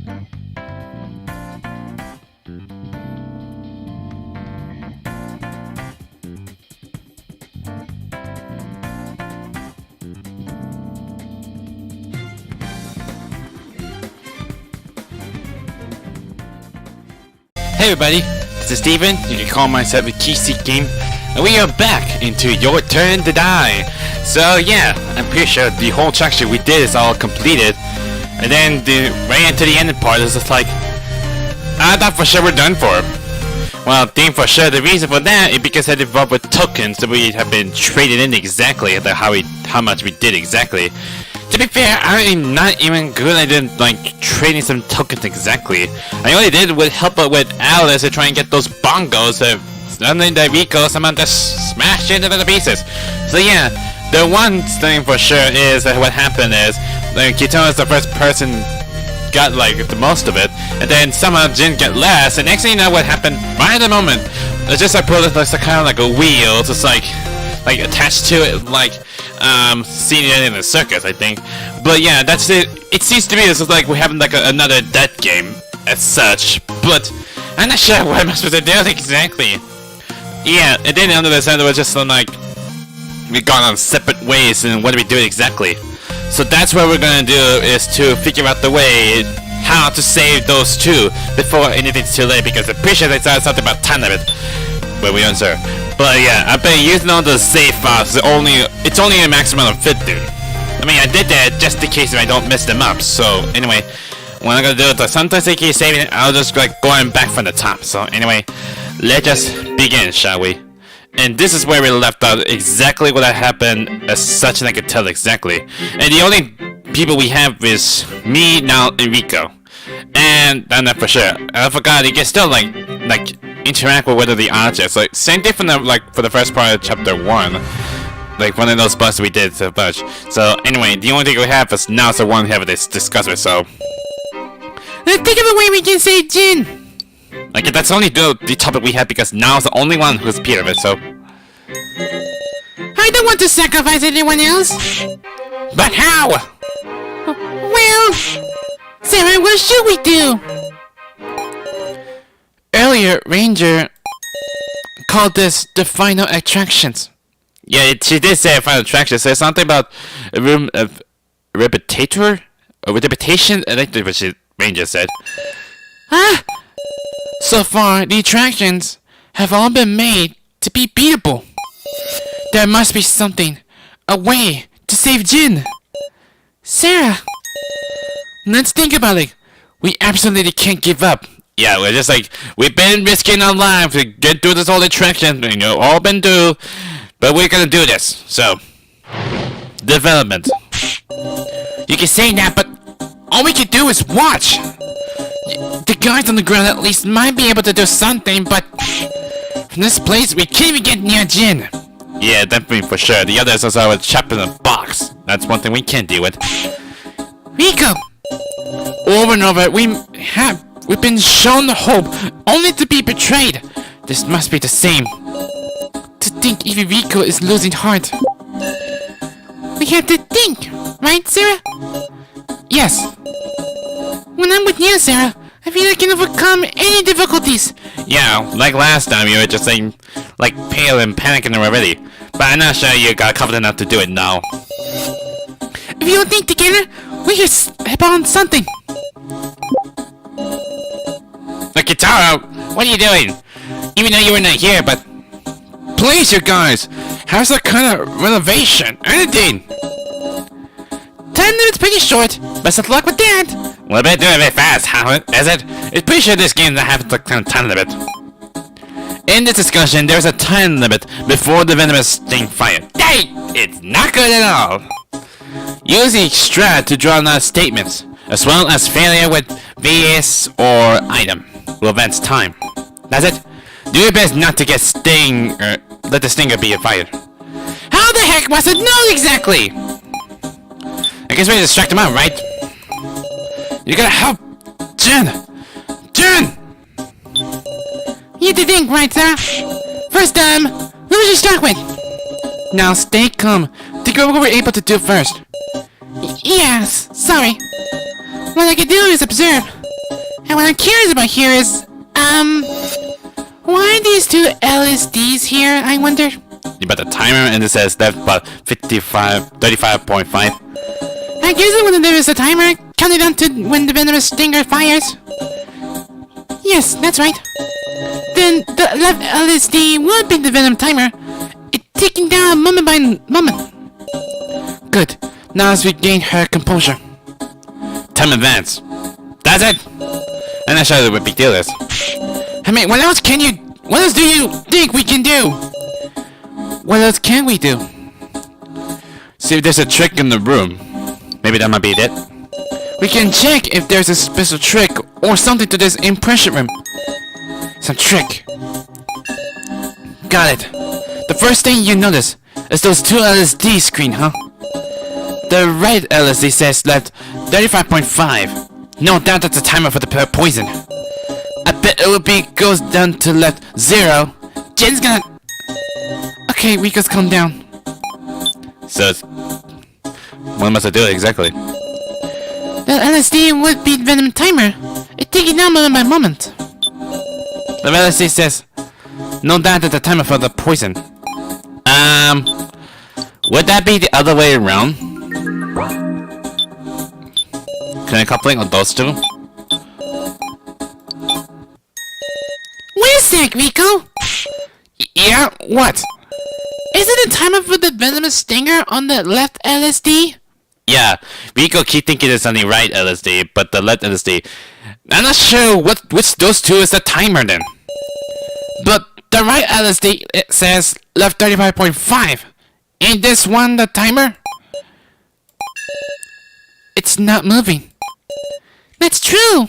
Hey everybody, this is Steven, you can call myself a KC Game, and we are back into Your Turn to Die. So yeah, I'm pretty sure the whole section we did is all completed, and then right into the ending part is just like, I thought for sure we're done for. Well, think for sure the reason for that is because it involved with tokens that we have been traded in exactly, how much we did exactly. To be fair, I am not even good at like trading some tokens exactly. I only did with help with Alice to try and get those bongos and the Reko somehow just smashed into the pieces. So yeah, the one thing for sure is that what happened is like Q-taro is the first person got like the most of it, and then somehow Jin got less, and next thing you know what happened right at the moment, it's just like kind of like a wheel, just like attached to it, like seeing it in the circus, I think. But yeah, that's it. It seems to me this is like we're having like another death game as such, but I'm not sure what I'm supposed to do exactly. Yeah, and then on the other side it was just like we've gone on separate ways, and what do we do exactly? So that's what we're gonna do, is to figure out the way how to save those two before anything's too late, because I'm pretty sure they said something about time limit, but we aren't sure. But yeah, I've been using all the save files. It's only a maximum of 50. I mean, I did that just in case I don't mess them up. So anyway, what I'm gonna do is sometimes I keep saving it, I'll just like going back from the top. So anyway, let's just begin, shall we? And this is where we left out, exactly what happened as such, and I can tell exactly. And the only people we have is me, now, and Reko. And I'm not for sure. I forgot, you can still like interact with one of the objects. Like same thing from for the first part of chapter 1. Like one of those busts we did so much. So anyway, the only thing we have is now is the one we have this discuss with, so let's think of a way we can save Jin! Like that's only the topic we have, because now is the only one who's appeared of it, so I don't want to sacrifice anyone else. But how? Well, Sara, what should we do? Earlier, Ranger called this the final attractions. Yeah, she did say a final attraction. So it's something about a room of repetitor? Or repetition? I think that's what Ranger said. So far, the attractions have all been made to be beatable. There must be something, a way to save Jin. Sara, let's think about it. We absolutely can't give up. Yeah, we're just like, we've been risking our lives to get through this whole attraction, all been through, but we're gonna do this. So, development. You can say that, but all we can do is watch. The guys on the ground at least might be able to do something, but from this place we can't even get near Jin. Yeah, definitely for sure. The others are always trapped in a box. That's one thing we can't deal with. Reko! Over and over, we've been shown the hope, only to be betrayed. This must be the same. To think even Reko is losing heart. We have to think, right, Sara? Yes. When I'm with you, Sara, I feel I can overcome any difficulties. Yeah, like last time you were just like pale and panicking already. But I'm not sure you got confident enough to do it now. If you don't think together, we can step on something. Look, Q-taro, what are you doing? Even though you were not here, but please, you guys, how's that kind of renovation? Anything? Time limit's pretty short. Best of luck with that. Well, I better do it very fast, is it? It's pretty sure this game doesn't have a time limit. In this discussion, there's a time limit before the venomous sting fire. Hey! It's not good at all! Use the strat to draw out statements, as well as failure with VS or item. Will advance time. That's it. Do your best not to get let the stinger be fired. How the heck was it known exactly? I guess we distract him out, right? You gotta help Jin! Jin! You have to think, right, Sara? First, who should you start with? Now stay calm. Think of what we're able to do first. Yes, sorry. What I can do is observe. And what I'm curious about here is, why are these two LSDs here, I wonder? You got the timer and it says left about 35.5. I guess when there is a timer, counting down to when the venomous stinger fires. Yes, that's right. Then the left LSD would be the venom timer. It's ticking down moment by moment. Good. Now let's regain her composure. Time advance. That's it. I'm not sure what big deal is. I mean, what else do you think we can do? What else can we do? See if there's a trick in the room. Maybe that might be it. We can check if there's a special trick or something to this impression room. Some trick. Got it. The first thing you notice is those two LSD screen, huh? The right LSD says left 35.5. No doubt that's the timer for the poison. I bet it would be goes down to left 0. Jen's gonna... Okay, Riko's calm down. So it's... what must I do exactly? The LSD would be venom timer. It's taking down moment by moment. The LSD says no doubt that's the timer for the poison. Would that be the other way around? Can I coupling on those two? Wait a sec, Reko! Yeah, what? Isn't the timer for the venomous stinger on the left LSD? Yeah, Reko keep thinking it's on the right LSD, but the left LSD. I'm not sure which those two is the timer then. But the right LSD it says left 35.5. Ain't this one the timer? It's not moving. That's true.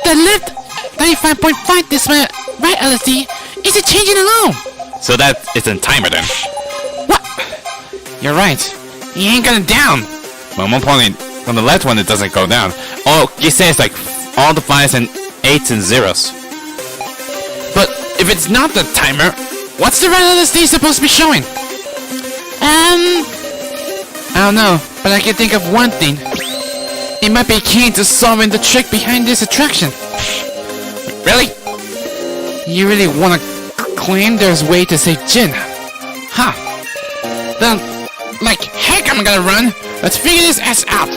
The left 35.5 this way, right LSD isn't changing alone. So that isn't timer then. What? You're right. He ain't going down. Well, one point on the left one it doesn't go down. Oh, you say it's like all the 5s and 8s and 0s. But if it's not the timer, what's the right LSD supposed to be showing? I don't know, but I can think of one thing. It might be key to solving the trick behind this attraction. Really? You really wanna claim there's a way to save Jin? Huh. Then, like heck I'm gonna run. Let's figure this ass out.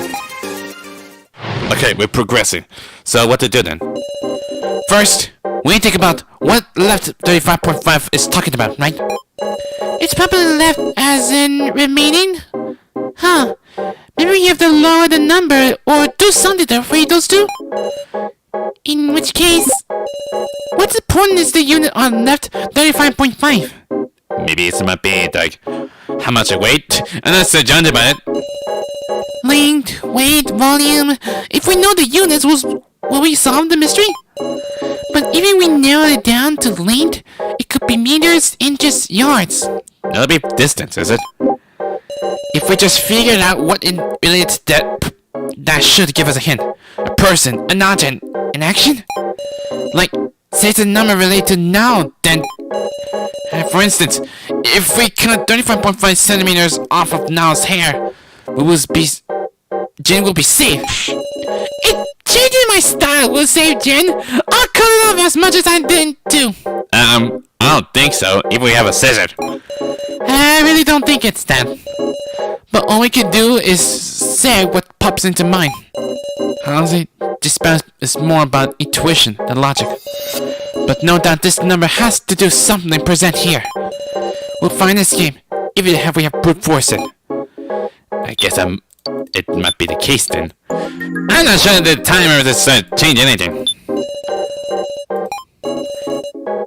Okay, we're progressing. So what to do then? First, we think about what left 35.5 is talking about, right? It's probably left as in remaining? Huh. Maybe you have to lower the number or do something to avoid those two? In which case, what's important is the unit on left 35.5? Maybe it might be like how much I weight, and that's judged by it. Length, weight, volume. If we know the units, will we solve the mystery? But even we narrow it down to length, it could be meters, inches, yards. That'll be distance, is it? If we just figured out what it relates to, that should give us a hint. A person, an object, an action? Like, say it's a number related to now, then... for instance, if we cut 35.5 centimeters off of Nao's hair, Jin will be safe. It changing my style will save Jin. I'll cut it off as much as I didn't do. I don't think so, if we have a scissor. I really don't think it's that. But all we can do is say what pops into mind. Honestly, this battle is more about intuition than logic. But no doubt this number has to do something present here. We'll find escape, even if we have brute force it. I guess it might be the case then. I'm not sure the timer does change anything.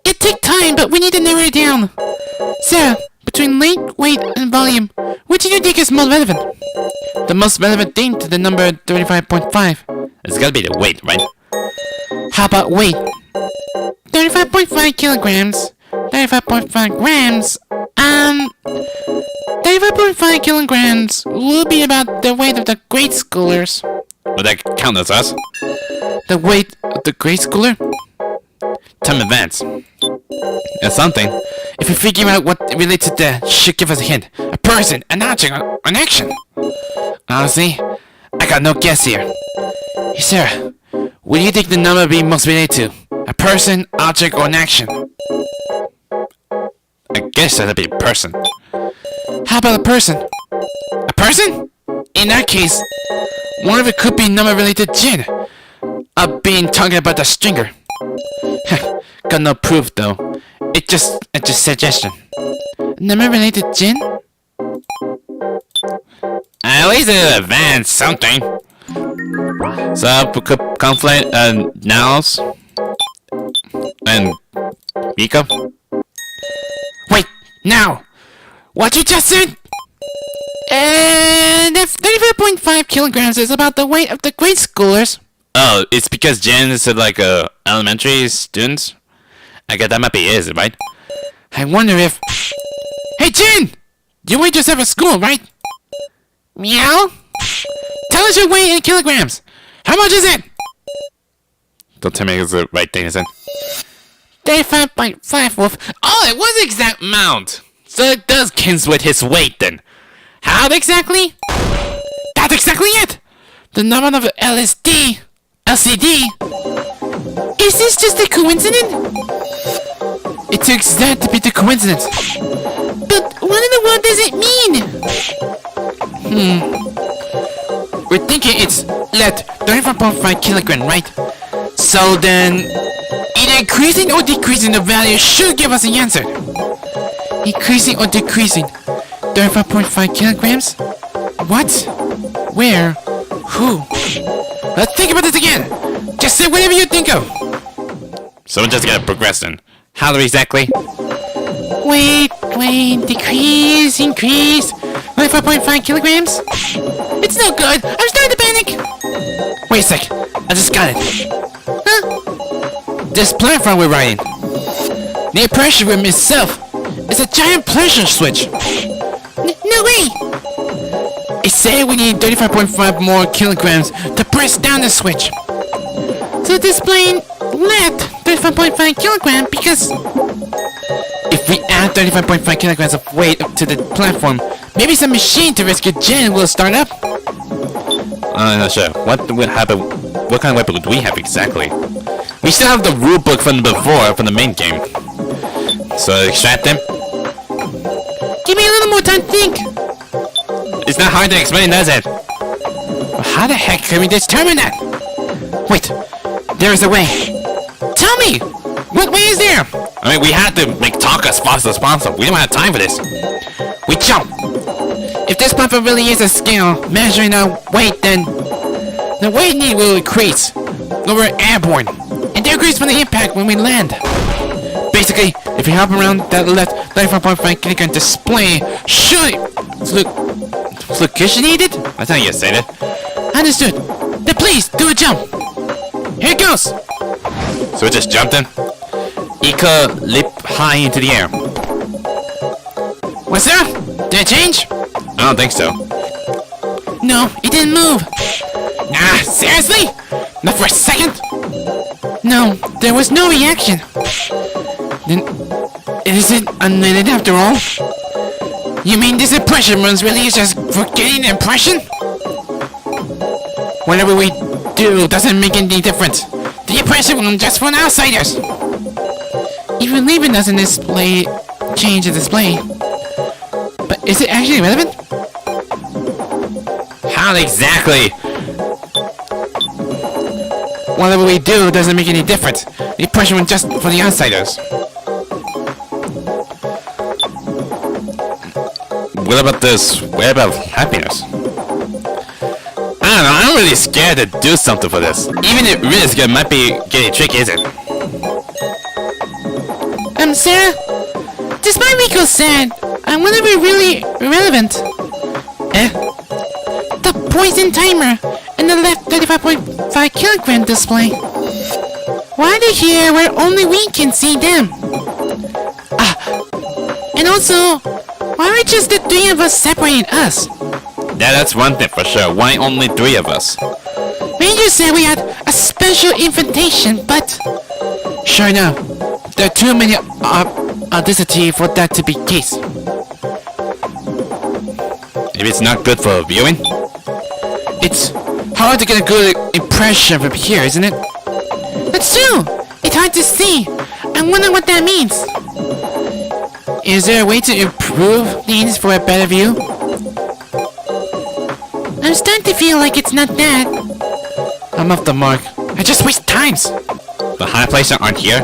It takes time, but we need to narrow it down. Sarah, between length, weight, and volume, which do you think is more relevant? The most relevant thing to the number 35.5. It's gotta be the weight, right? How about weight? 35.5 kilograms. 35.5 grams. 35.5 kilograms will be about the weight of the grade schoolers. Would that count as us? The weight of the grade schooler? Time advance. That's something. If we figure out what relates to that, should give us a hint. A person, an object, an action. Honestly, I got no guess here. Hey Sarah, What do you think the number be most related to? A person, object, or an action? I guess that'd be a person. How about a person? A person? In that case, one of it could be number related to Jin. Being talking about the stringer. Got no proof though. It's just suggestion. Number related to Jin? At least it advanced something. So we could conflict Naos and Miko. Wait, now! What you just said? If 35.5 kilograms is about the weight of the grade schoolers. Oh, it's because Jen said like elementary students? I guess that might be it, right? I wonder if... Hey Jin! You weighed yourself at school, right? Meow? Tell us your weight in kilograms. How much is it? Don't tell me it's the right thing, is it? 35.5 wolf. Oh, it was the exact amount! So it does kins with his weight then. How exactly? That's exactly it! The number of LCD. Is this just a coincidence? It took that to be the coincidence. But what in the world does it mean? We're thinking it's left 34.5 kilogram, right? So then, either increasing or decreasing the value should give us the answer. Increasing or decreasing 35.5 kilograms? What? Where? Who? Let's think about this again. Just say whatever you think of. So we just gotta progress then. How do we exactly? Wait, decrease, increase. 35.5 kilograms? It's no good. I'm starting to panic. Wait a sec. I just got it. Huh? This platform we're riding. The pressure room itself is a giant pressure switch. No way. It said we need 35.5 more kilograms to press down the switch. So displaying left 35.5 kilogram because if we add 35.5 kilograms of weight to the platform, maybe some machine to rescue Jen will start up. I'm not sure. What would happen? What kind of weapon would we have exactly? We still have the rule book from before, from the main game. So extract them. Give me a little more time to think. It's not hard to explain, does it? How the heck can we determine that? Wait, there is a way. Tell me! What way is there? I mean, we have to make talk as fast as possible. We don't have time for this. We jump. If this platform really is a scale measuring our weight, then the weight need will increase when we're airborne, and decrease from the impact when we land. Basically, if you hop around that left 35.5 kilogram display, should location needed? That's how you say it. Understood. Then please do a jump. Here it goes. So we just jumped in. Ika leap high into the air. What's that? Did it change? I don't think so. No, it didn't move. Ah, seriously? Not for a second? No, there was no reaction. Then, is it unlimited after all? You mean this impression runs really is just for getting an impression? Whatever we do doesn't make any difference. The impression room just for outsiders. Even leaving doesn't display change the display. But is it actually relevant? How exactly? Whatever we do doesn't make any difference. The impression room just for the outsiders. What about this? What about happiness? I don't know, I'm really scared to do something for this. Even if risk, it might be getting tricky, isn't it? Sarah? Despite Reko said, I wonder if it's really irrelevant. The poison timer and the left 35.5 kilogram display. Why are they here where only we can see them? And also, why are just the three of us separating us? Yeah, that's one thing for sure. Why only three of us? Ranger said we had a special invitation, but... Sure enough, there are too many audacity for that to be case. Maybe it's not good for viewing? It's hard to get a good impression from here, isn't it? too! It's hard to see. I wonder what that means. Is there a way to improve things for a better view? I'm starting to feel like it's not that. I'm off the mark. I just waste times. The high places aren't here.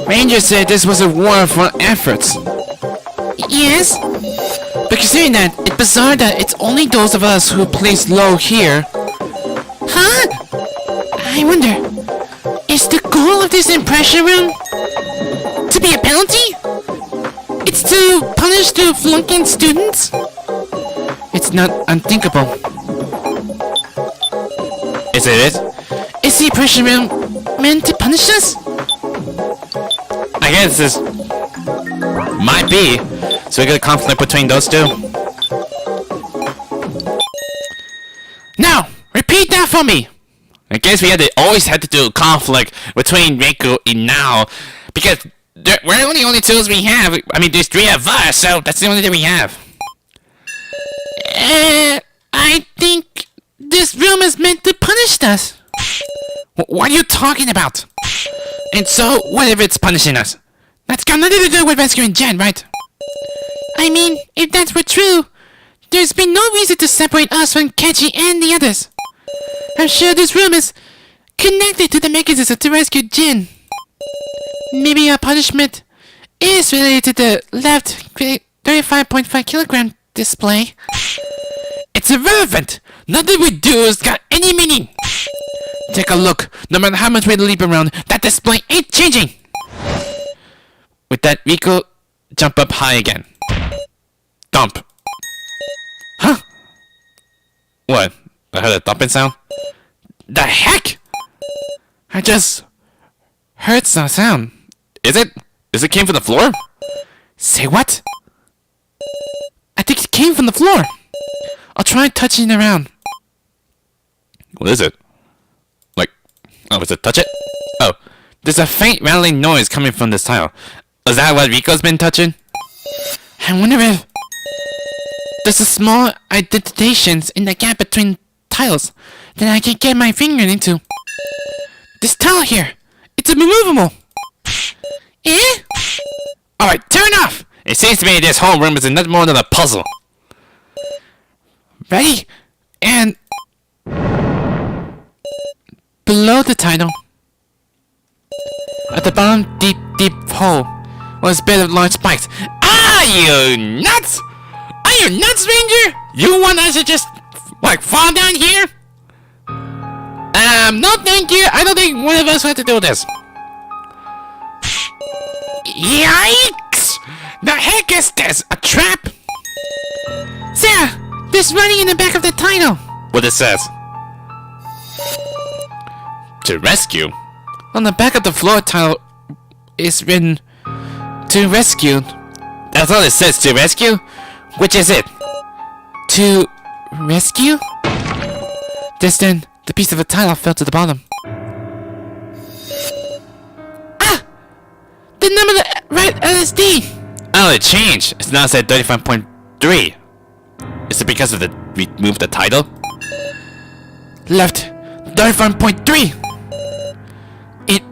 Ranger said this was a war for efforts. Yes? But considering that, it's bizarre that it's only those of us who place low here. Huh? I wonder, is the goal of this impression room to be a penalty? It's to punish the flunking students? It's not unthinkable. Is it? Is the impression room meant to punish us? I guess this might be. So we got a conflict between those two. Now, repeat that for me. I guess we always had to do a conflict between Reko and Now because we're the only tools we have. I mean, there's 3 of us, so that's the only thing we have. I think this room is meant to punish us. What are you talking about? And so, what if it's punishing us? That's got nothing to do with rescuing Jen, right? I mean, if that were true, there's been no reason to separate us from Kechi and the others. I'm sure this room is connected to the mechanism to rescue Jin. Maybe our punishment is related to the left 35.5 kilogram display. It's irrelevant. Nothing we do has got any meaning. Take a look. No matter how much we leap around, that display ain't changing. With that, Reko, jump up high again. Dump. Huh? What? I heard a thumping sound? The heck? I just heard some sound. Is it? Is it came from the floor? Say what? I think it came from the floor. I'll try touching it around. What is it? Like, oh, is it touch it? Oh, there's a faint rattling noise coming from this tile. Is that what Riko's been touching? I wonder if there's a small indentations in the gap between tiles that I can get my finger into. This tile here, it's removable. Eh? Alright, turn off! It seems to me this whole room is nothing more than a puzzle. Ready? And below the title, at the bottom deep hole, was a bit of large spikes. Are you nuts? Are you nuts, Ranger? You want us to just, like, fall down here? No thank you. I don't think one of us had to do this. Yikes! The heck is this? A trap? Sara, there's writing in the back of the title. What it says? To rescue? On the back of the floor tile is written, to rescue. That's all it says, to rescue? Which is it? To rescue? Just then, the piece of the tile fell to the bottom. Ah! The number that right LSD! Oh, it changed. It's now said 35.3. Is it because of the we moved the title? Left 35.3. It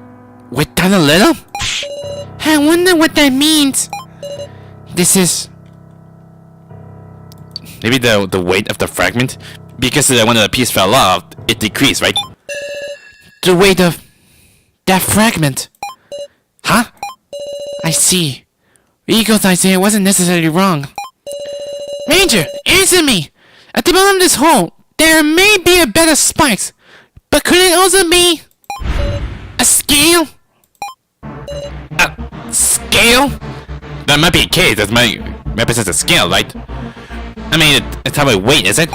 went down a little? I wonder what that means. This is maybe the weight of the fragment. Because when the piece fell off, it decreased, right? the weight of that fragment. Huh? I see. Reko's idea wasn't necessarily wrong. Ranger, answer me! At the bottom of this hole, there may be a bed of spikes, but could it also be a scale? A scale? That might be a case. That might represent a scale, right? I mean, it's how I weight, is it?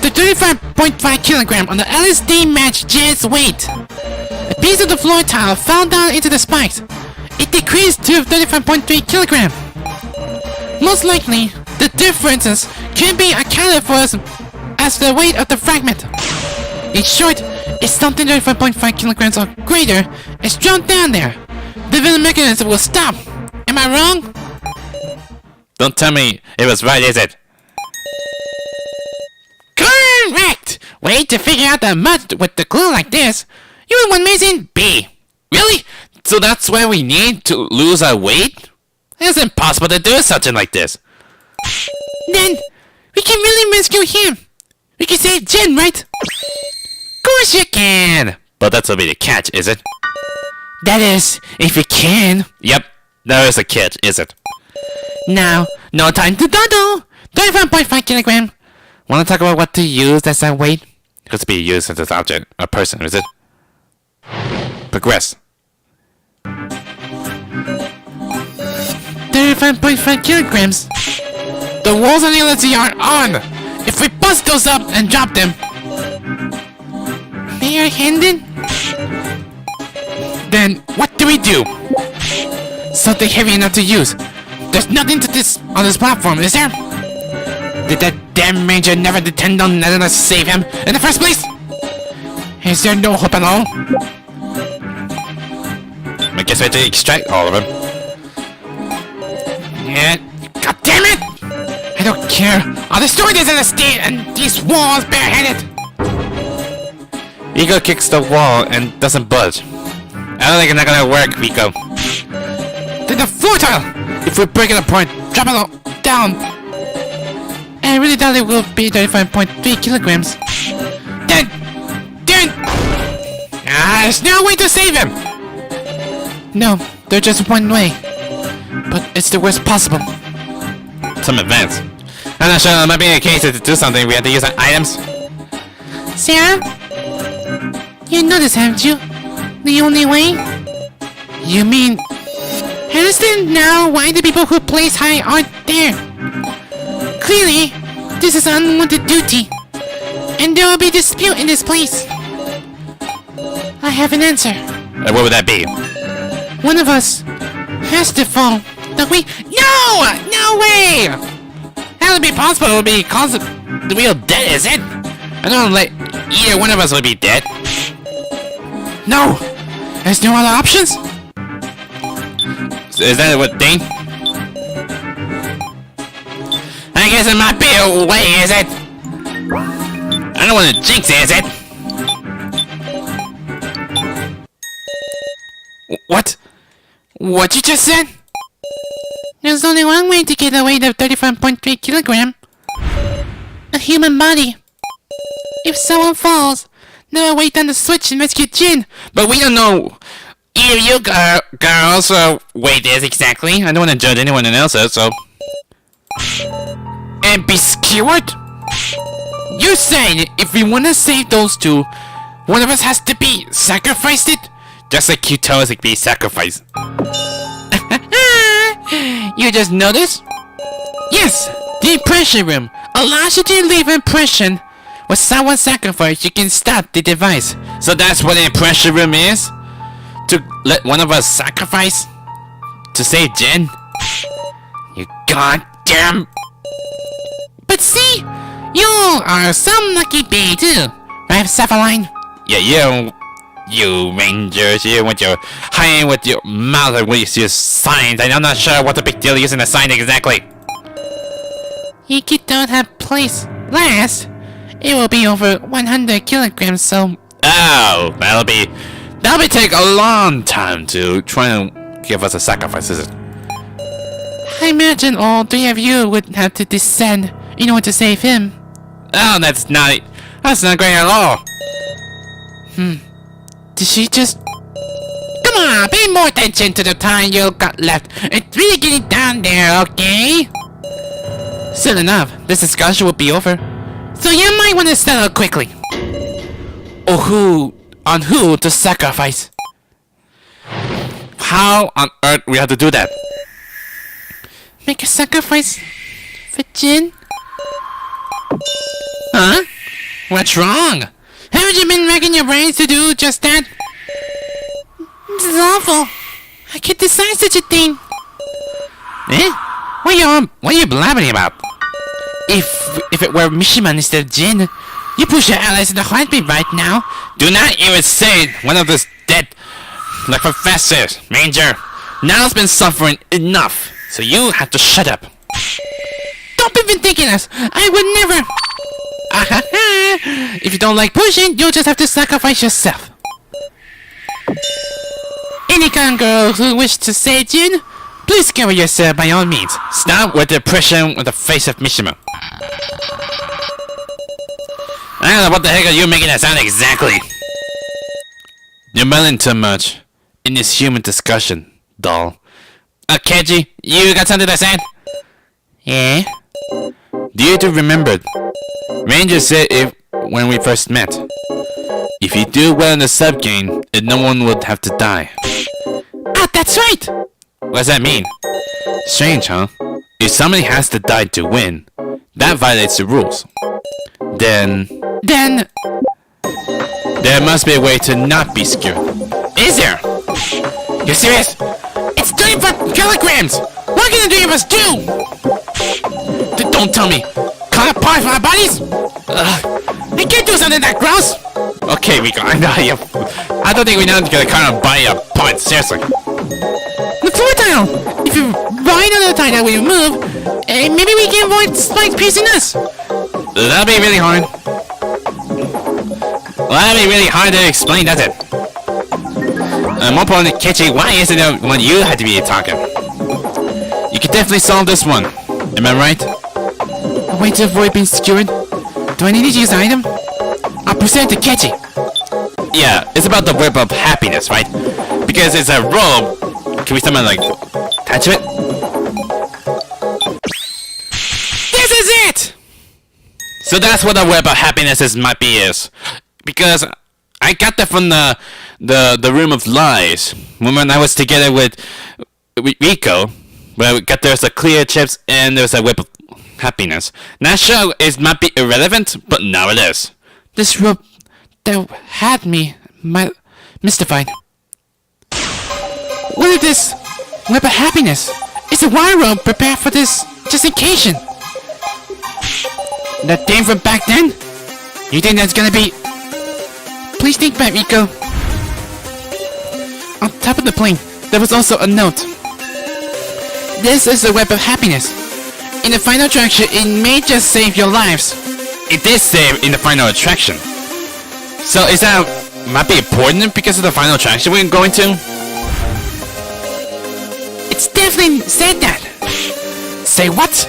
The 35.5 kilogram on the LSD matched Jed's weight. A piece of the floor tile fell down into the spikes. It decreased to 35.3 kilogram. Most likely, the differences can be accounted for as the weight of the fragment. In short, if something 35.5 kilograms or greater is dropped down there, the villain mechanism will stop. Am I wrong? Don't tell me it was right, is it? Correct! way to figure out the mud with the glue like this, you would want amazing B. Really? So that's why we need to lose our weight? It's impossible to do something like this. Then, we can really rescue him. We can save Jen, right? Of course you can. But that's will be the catch, is it? That is, if you can. Yep, there is a catch, is it? Now, no time to dawdle. 35.5 kilogram. Want to talk about what to use as a weight? It could be used as an object, a person, is it? Progress. 35.5 kilograms. The walls on the LSD are on. If we bust those up and drop them, bare-handed? Then what do we do? Something heavy enough to use. There's nothing to this on this platform, is there? Did that damn ranger never depend on letting us save him in the first place? Is there no hope at all? I guess we have to extract all of them. Yeah, god damn it! I don't care. I'll destroy this estate and these walls bareheaded. Reko kicks the wall and doesn't budge. I don't think it's not gonna work, Reko. Then the floor tile! If we break it apart, drop it all down. I really doubt it will be 35.3 kilograms. Then, there's no way to save him! No, there's just one way. But it's the worst possible. Some advance. I'm not sure it might be a case to do something we have to use items. Sarah? You know this, haven't you? The only way? You mean... I understand now why the people who place high aren't there. Clearly, this is unwanted duty. And there will be dispute in this place. I have an answer. What would that be? One of us has to fall. Don't we? No! No way! That would be possible because the real dead, is it? I don't let either one of us will be dead. No! There's no other options? So is that what thing? I guess it might be a way, is it? I don't want to jinx it, is it? What? What you just said? There's only one way to get a weight of 35.3 kilogram. A human body. If someone falls, they will wait on the switch and rescue Jin. But we don't know if you girls weight is exactly. I don't want to judge anyone else's, so... And be skewered? You said if we want to save those two, one of us has to be sacrificed it? Just like Q-taro is like be sacrificed. You just noticed? Yes! The impression room allows you to leave an impression. When someone sacrificed, you can stop the device. So that's what an impression room is? To let one of us sacrifice? To save Jen? You goddamn... But see, you are some lucky bee too, right, Sapphire? Yeah, you rangers, you with your high with your mouth and with your signs. I'm not sure what the big deal using the sign exactly. You don't have place last. It will be over 100 kilograms, so... Oh, that'll be take a long time to try and give us a sacrifice, is it? I imagine all three of you would have to descend in order to save him. Oh, that's not great at all. Did she just... Come on, pay more attention to the time you got left. It's really getting down there, okay? Soon enough, this discussion will be over. So you might want to settle quickly. Or on who to sacrifice. How on earth we have to do that? Make a sacrifice for Jin? Huh? What's wrong? Haven't you been racking your brains to do just that? This is awful. I can't decide such a thing. Eh? What are you blabbering about? If it were Mishima instead of Jin, you push your allies in the heartbeat right now. Do not even say one of us dead. Like Professor Ranger. Now's been suffering enough, so you have to shut up. Don't be ridiculous. I would never. If you don't like pushing, you'll just have to sacrifice yourself. Any kind of girl who wishes to say Jin, please cover yourself by all means. Stop with the pressure on the face of Mishima. I don't know what the heck are you making that sound exactly? You're meddling too much in this human discussion, doll. Keiji, you got something to say? Yeah? Do you two remember? Ranger said when we first met, if you do well in the sub-game, no one would have to die. Ah, that's right! What does that mean? Strange, huh? If somebody has to die to win, that violates the rules. Then there must be a way to not be scared. Is there? You serious? It's 25 kilograms! What can the three of us do? Don't tell me. Cut apart from our bodies? I can't do something that gross! Okay, Reko, I don't think we know to kind of buy a point, seriously. The floor tile! If you ride on the tile when you move, maybe we can avoid spikes piercing us. That'll be really hard. Well, that'll be really hard to explain, does it? More important, Keiji, why isn't it when you had to be talking? You can definitely solve this one. Am I right? A way to avoid being skewered? Do I need to use an item? I'll present it to Keiji. Yeah, it's about the whip of happiness, right? Because it's a robe. Can we somehow, like, attach it? This is it! So that's what the web of happiness might be is. Because I got that from the room of lies. When I was together with Reko, where we got there's a clear chips and there's a web of happiness. Not sure it might be irrelevant, but now it is. This rope that had me mystified. What is this web of happiness? It's a wire rope prepared for this just occasion. That thing from back then? You think that's gonna be... Please think back, Reko. On top of the plane, there was also a note. This is the web of happiness. In the final attraction, it may just save your lives. It did save in the final attraction. So is that might be important because of the final attraction we're going to? It's definitely said that. Say what?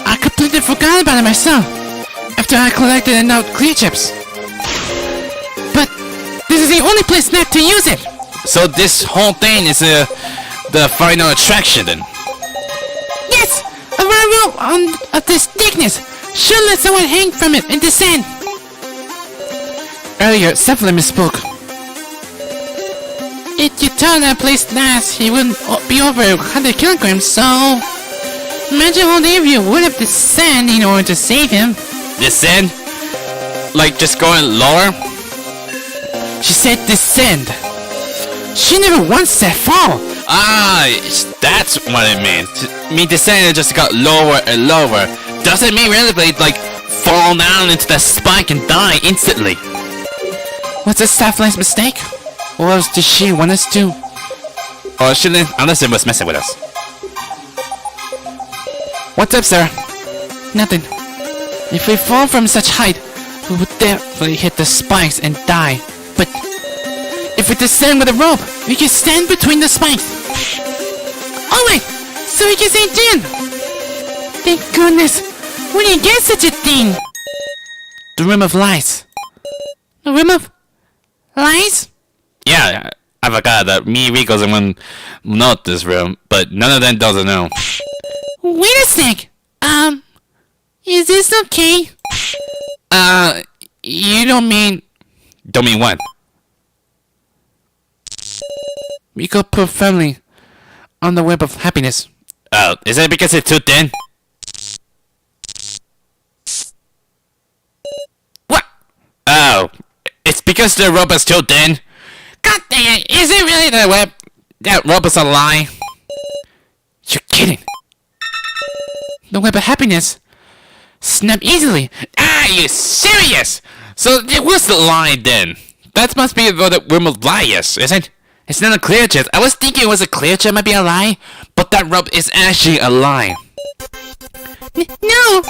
I completely forgot about it myself after I collected enough clear chips. But this is the only place left to use it. So this whole thing is the final attraction then? Yes! A wire rope of this thickness should let someone hang from it and descend. Earlier, Cephalin misspoke. If you turn that place last, he wouldn't be over 100 kilograms, so... Imagine how many of you would have descend in order to save him. Descend? Like just going lower? She said descend. She never once said fall. Ah, that's what it means. Me descend just got lower and lower. Doesn't mean really like fall down into the spike and die instantly. What's this Safflin's mistake? What else did she want us to? Or she didn't, unless it was messing with us. What's up, Sara? Nothing. If we fall from such height, we would definitely hit the spikes and die. But if we descend with a rope, we can stand between the spikes. Alright, so we can say Jin. Thank goodness. Where do you get such a thing? The Room of Lies. The Room of Lies? Yeah, I forgot that me and Reko's the one know this room, but none of them doesn't know. Wait a sec. Is this okay? You don't mean... Don't mean what? Reko put firmly on the web of happiness. Oh, is it because it's too thin? What? Oh, it's because the rope is too thin? God dang it, is it really the web? That rope is a lie. You're kidding. The web of happiness snap easily. Ah, you serious? So it was the lie then. That must be the room of lies, isn't it? It's not a clear chest. I was thinking it was a clear chest might be a lie, but that rope is actually a lie. No!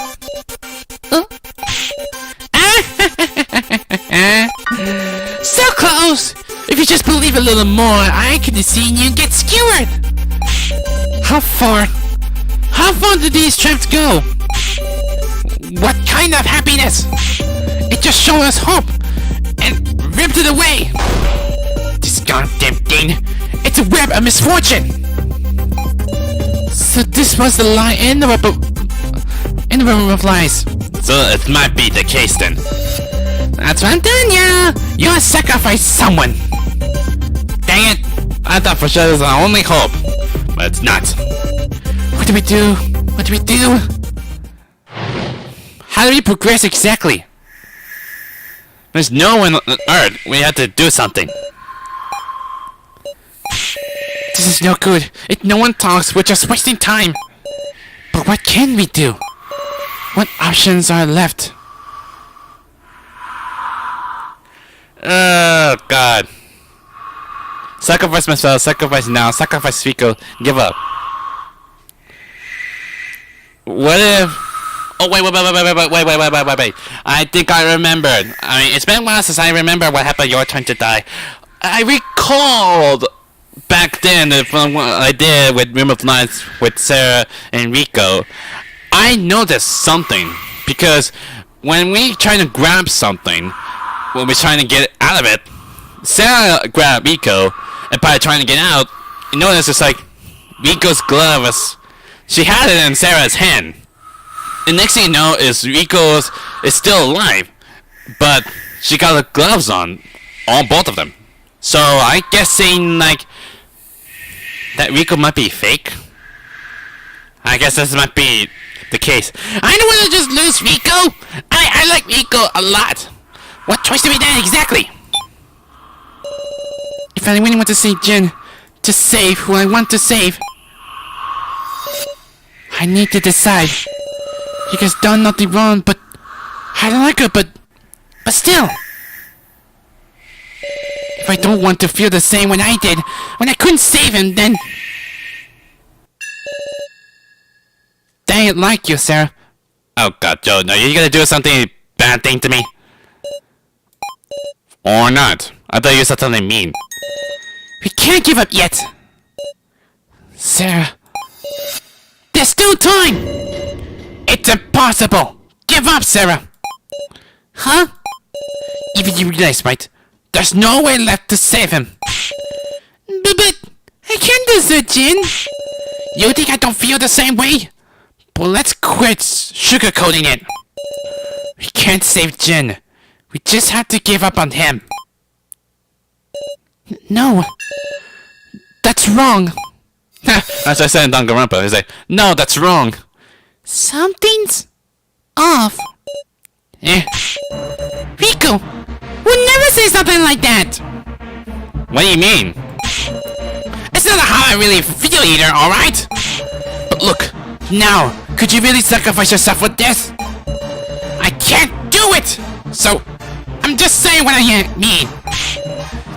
you just believe a little more, I could have seen you get skewered. How far do these traps go? What kind of happiness? It just showed us hope and ripped it away. This goddamn thing, it's a web of misfortune. So this was the lie in the room of lies. So it might be the case then. That's what I'm telling you. You sacrificed someone. Dang it! I thought for sure it was our only hope, but it's not. What do we do? What do we do? How do we progress exactly? There's no one on Earth. We have to do something. This is no good. If no one talks, we're just wasting time. But what can we do? What options are left? Oh God. Sacrifice myself, sacrifice now, sacrifice Reko, give up. What if... Oh wait. I think I remembered. I mean, it's been a while since I remember what happened your turn to die. I recalled back then from what I did with Room of Lights with Sara and Reko. I noticed something because when we try to grab something, when we're trying to get out of it, Sara grabbed Reko, and by trying to get out, you notice it's like Riko's glove she had it in Sarah's hand. The next thing you know is Riko's is still alive, but she got the gloves on both of them. So I guessing like that Reko might be fake. I guess this might be the case. I don't want to just lose Reko. I like Reko a lot. What choice do we do exactly? If I really want to save Jin, to save who I want to save, I need to decide. He has done nothing wrong, but I don't like her, but still. If I don't want to feel the same when I did, when I couldn't save him, then... I ain't like you, Sara. Oh God, Joe, no, you're gonna do something bad thing to me? Or not? I thought you said something mean. We can't give up yet! Sara... There's still time! It's impossible! Give up, Sara! Huh? Even you realize, right? There's no way left to save him! But I can't desert Jin! You think I don't feel the same way? But let's quit sugarcoating it! We can't save Jin. We just have to give up on him. No. That's wrong. As I said in Danganronpa, he's like, no, that's wrong. Something's off. Reko would never say something like that. What do you mean? It's not how I really feel either, alright? But look, now, could you really sacrifice yourself for this? I can't do it! So, I'm just saying what I mean.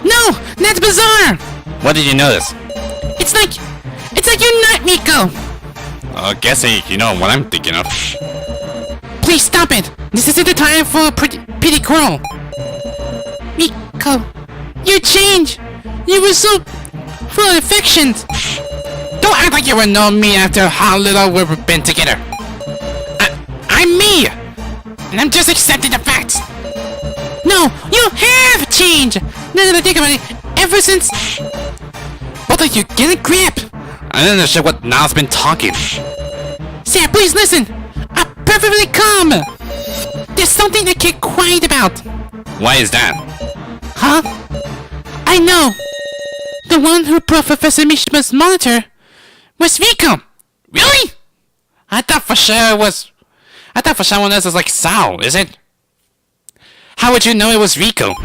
No, that's bizarre! What did you notice? It's like you're not Reko! Guessing you know what I'm thinking of. Please stop it! This isn't the time for a pity quarrel. Reko, you changed! You were so full of affections! Don't act like you would know me after how little we've been together. I'm me! And I'm just accepting the facts. No, you have changed! Now that I think about it, ever since... Both of you, get a grip! I don't understand what Nao's been talking. Sara, please listen! I'm perfectly calm! There's something I can't quiet about. Why is that? Huh? I know! The one who brought Professor Mishima's monitor was Reko! Really? I thought for someone else was like Sao, is it? How would you know it was Reko?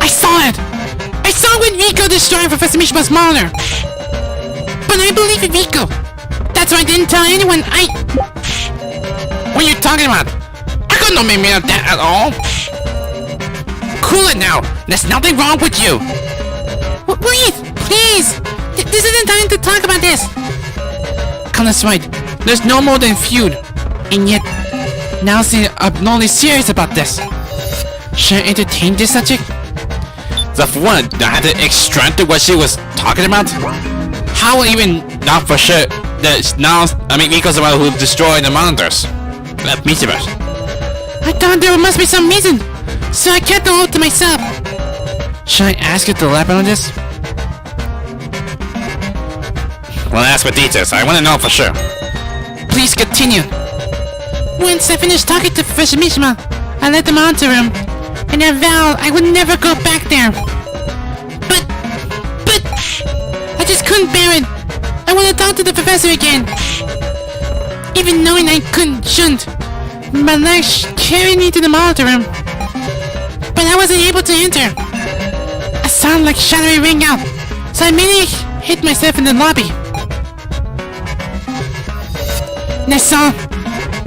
I saw it! I saw when Reko destroyed Professor Mishima's monitor! But I believe in Reko! That's why I didn't tell anyone. What are you talking about? I got no memory of that at all! Cool it now! There's nothing wrong with you! Please! This isn't time to talk about this! Kana's right. There's no more than feud. And yet, now I'm only serious about this. Should I entertain this subject? So for one, I had to extract what she was talking about? How will even know for sure that now, Riko's the one who destroyed the monitors? Meteors. I thought there must be some reason, so I kept them all to myself. Should I ask you to elaborate on this? Well, ask for details. I want to know for sure. Please continue. Once I finished talking to Professor Mishima, I left the monitor room, and I vowed I would never go back there. But, I just couldn't bear it. I want to talk to the professor again. Even knowing I shouldn't. My legs carried me to the monitor room, but I wasn't able to enter. A sound like shattering rang out, so I immediately hit myself in the lobby. And I saw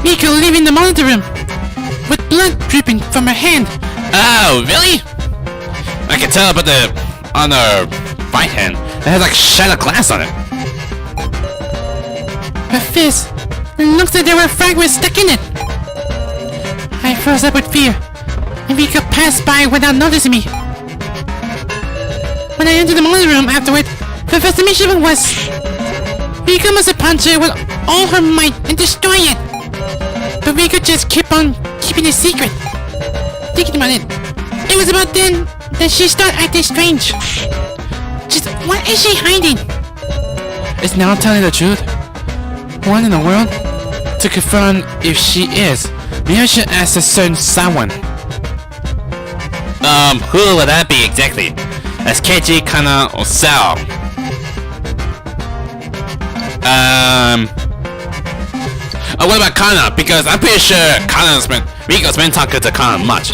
Reko leaving the monitor room with blood dripping from her hand. Oh, really? I can tell about on her right hand. It has like shattered glass on it. Her fist. It looks like there were fragments stuck in it. I froze up with fear, and Reko passed by without noticing me. When I entered the monitor room afterward, Professor Mishima was... Reko must have punched her with all her might and destroyed it. But Reko just kept on keeping it secret. Thinking about it, it was about then that she started acting strange. Just what is she hiding? Is now telling the truth? What in the world? To confirm if she is, maybe I should ask a certain someone. Who would that be exactly? As Keiji, Kana, or Sal? What about Kana? Because I'm pretty sure Riko's been talking to Kana much.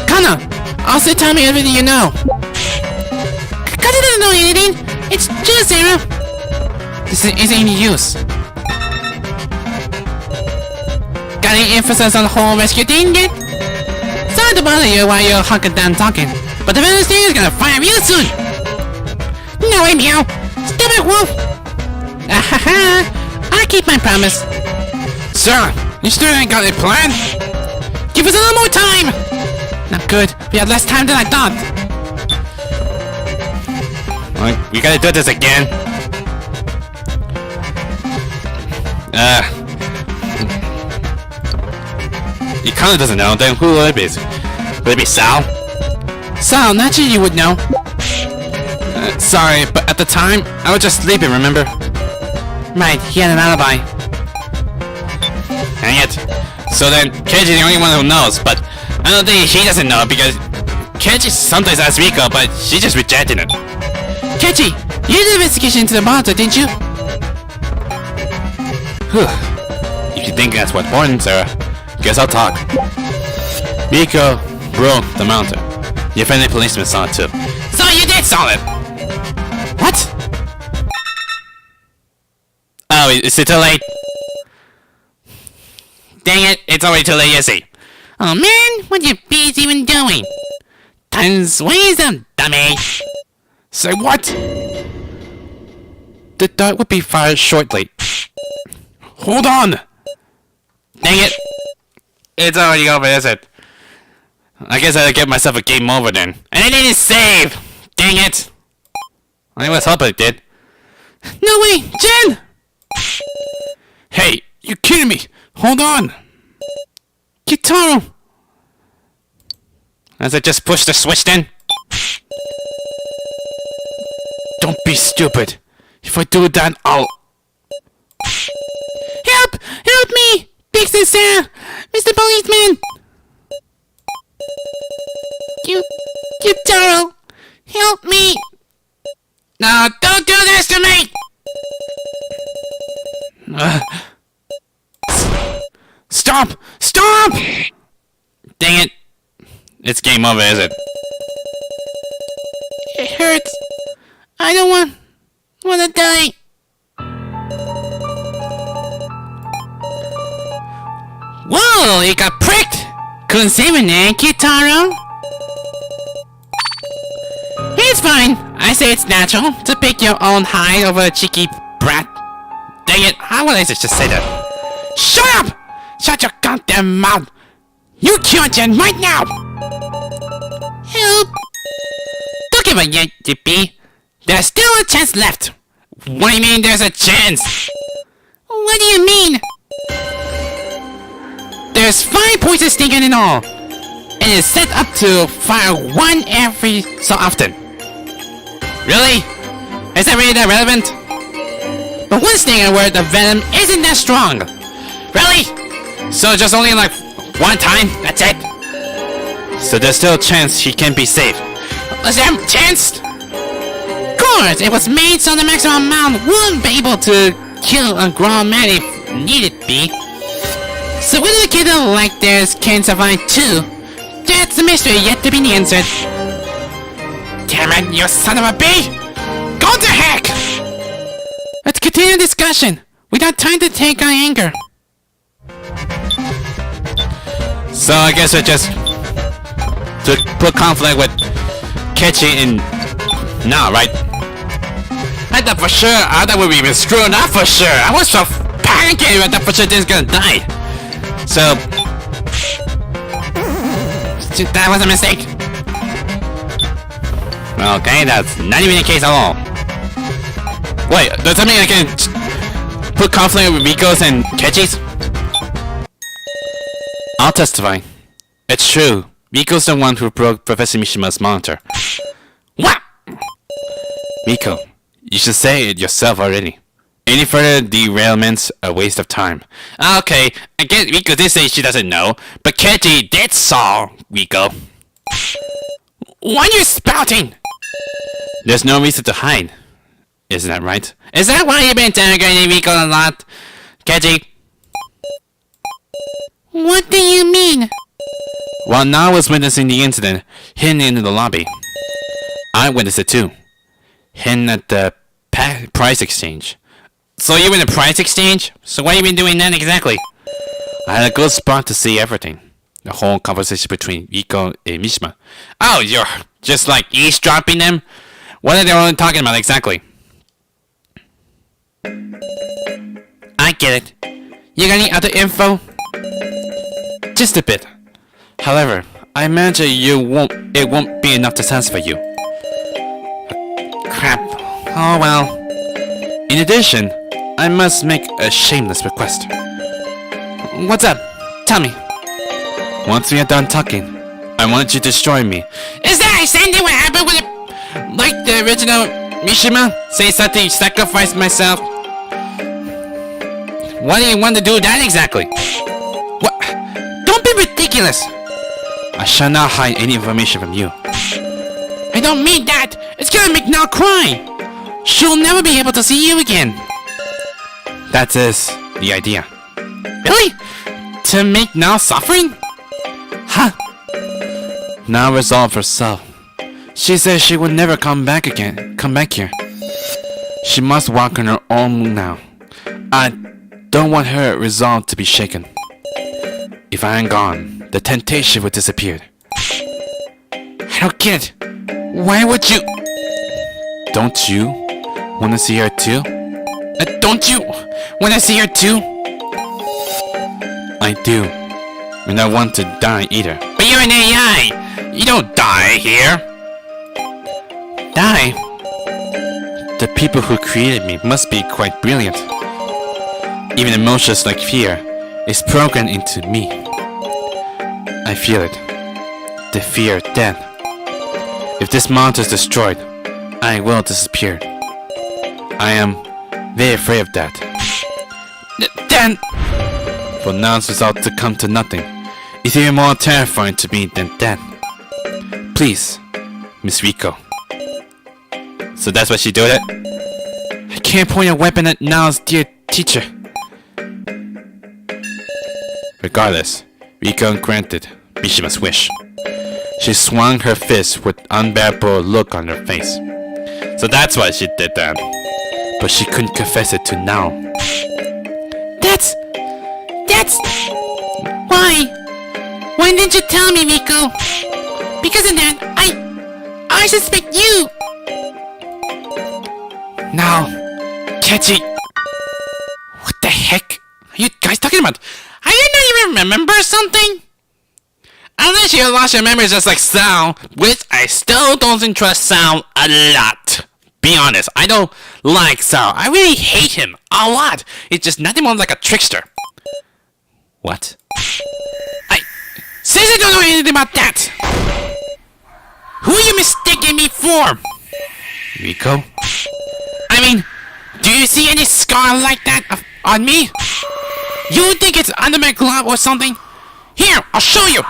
Kana, also tell me everything you know. Kana doesn't know anything. It's just Sara. This isn't any use. Got any emphasis on the whole rescue thing yet? Sorry to bother you while you're hunkered down talking, but the villain is gonna fire real soon. No way, meow. Stop it, wolf. I keep my promise. Sir, you still ain't got a plan? Give us a little more time. Not good. We have less time than I thought. We gotta do this again. He kinda doesn't know, then who would it be? Would it be Sal? Sal, naturally you would know. Sorry, but at the time, I was just sleeping, remember? Right, he had an alibi. Hang it. So then, Keiji's the only one who knows, but I don't think he doesn't know because Keiji sometimes asks Reko, but she's just rejecting it. Keiji, you did an investigation into the monitor, didn't you? Whew. If you think that's what's important, Sarah, guess I'll talk. Reko broke the monitor. Your friendly policeman saw it too. So you did saw it! What? Oh, is it too late? Dang it, it's already too late, you see. Oh man, what you bees even doing? Tons ways of dummy. Say what? The dart would be fired shortly. Hold on! Dang it! It's already over, is it? I guess I give myself a game over then. And I didn't save! Dang it! I was hoping it did. No way, Jen! Hey, you kidding me? Hold on! Q-taro! As I just push the switch then? Don't be stupid. If I do that, I'll... Help! Help me! Big Sara! Mr. Policeman! Q-taro! Help me! No, don't do this to me! Stop! Stop! Dang it. It's game over, is it? It hurts. I don't want to die. Whoa, it got pricked! Couldn't save it, eh, Q-taro? It's fine. I say it's natural to pick your own hide over a cheeky brat. Dang it, how would I just say that? Shut up! Shut your goddamn mouth! You cure Jen right now! Help! give up yet, Yippee. There's still a chance left. What do you mean there's a chance? What do you mean? There's 5 poisons taken in all. And it's set up to fire 1 every so often. Really? Is that really that relevant? But one stinger where the venom isn't that strong. Really? So just only like 1 time? That's it? So there's still a chance he can be saved. Was there a chance? Of course, it was made so the maximum amount wouldn't be able to kill a grown man if needed be. So whether the kid like theirs can survive too, that's a mystery yet to be answered. Damn it, you son of a bee! Go to heck! Let's continue the discussion. We got time to take our anger. So I guess we just to put conflict with Kechi in now, right? I thought for sure, I thought we were even screwed up for sure. I was so panicking, I thought for sure this was gonna die. So that was a mistake. Okay, that's not even the case at all. Wait, does that mean I can put conflict with Riko's and Kechi's? I'll testify. It's true. Riko's the one who broke Professor Mishima's monitor. What? Riko, you should say it yourself already. Any further derailments a waste of time. Okay, I guess Riko did say she doesn't know, but Kechi did saw Riko. What are you spouting? There's no reason to hide. Isn't that right? Is that why you've been interrogating Riko a lot, Kechi? What do you mean? While Na was witnessing the incident, hidden in the lobby. I witnessed it too. Hidden at the price exchange. So you were in the price exchange? So why have you been doing that exactly? I had a good spot to see everything. The whole conversation between Riko and Mishima. Oh, you're just like eavesdropping them? What are they all talking about exactly? I get it. You got any other info? Just a bit. However, I imagine it won't be enough to satisfy you. Crap. Oh well. In addition, I must make a shameless request. What's up? Tell me. Once we are done talking, I want you to destroy me. Is that exactly what happened with it? Like the original Mishima? Say something, sacrifice myself. Why do you want to do that exactly? What? Don't be ridiculous. I shall not hide any information from you. I don't mean that. It's gonna make Nao cry. She'll never be able to see you again. That is the idea. Really? To make Nao suffering? Huh? Now resolve herself. She says she will never come back here. She must walk on her own now. I don't want her resolve to be shaken. If I am gone, the temptation will disappear. I don't get it. Why would you? Don't you want to see her too? Don't you want to see her too? I do. And I want to die either. But you're an AI. You don't die here. Die? The people who created me must be quite brilliant. Even emotions like fear is programmed into me. I feel it. The fear of death. If this monster is destroyed, I will disappear. I am very afraid of that. Then... For Nao's result to come to nothing is even more terrifying to me than death. Please, Miss Reko. So that's what she did it? I can't point a weapon at Nao's dear teacher. Regardless, Reko granted Mishima's wish. She swung her fist with unbearable look on her face. So that's why she did that. But she couldn't confess it to Nao. That's... Why? Why didn't you tell me, Reko? Because of that, I suspect you. Now, Kechi. What the heck are you guys talking about? Are you not even remember something? Unless you lost your memory just like Sal, which I still don't trust Sal a lot. Be honest, I don't like Sal. I really hate him a lot. It's just nothing more like a trickster. What? I seriously don't know anything about that. Who are you mistaking me for? Reko? I mean, do you see any scar like that on me? You think it's under my glove or something? Here, I'll show you!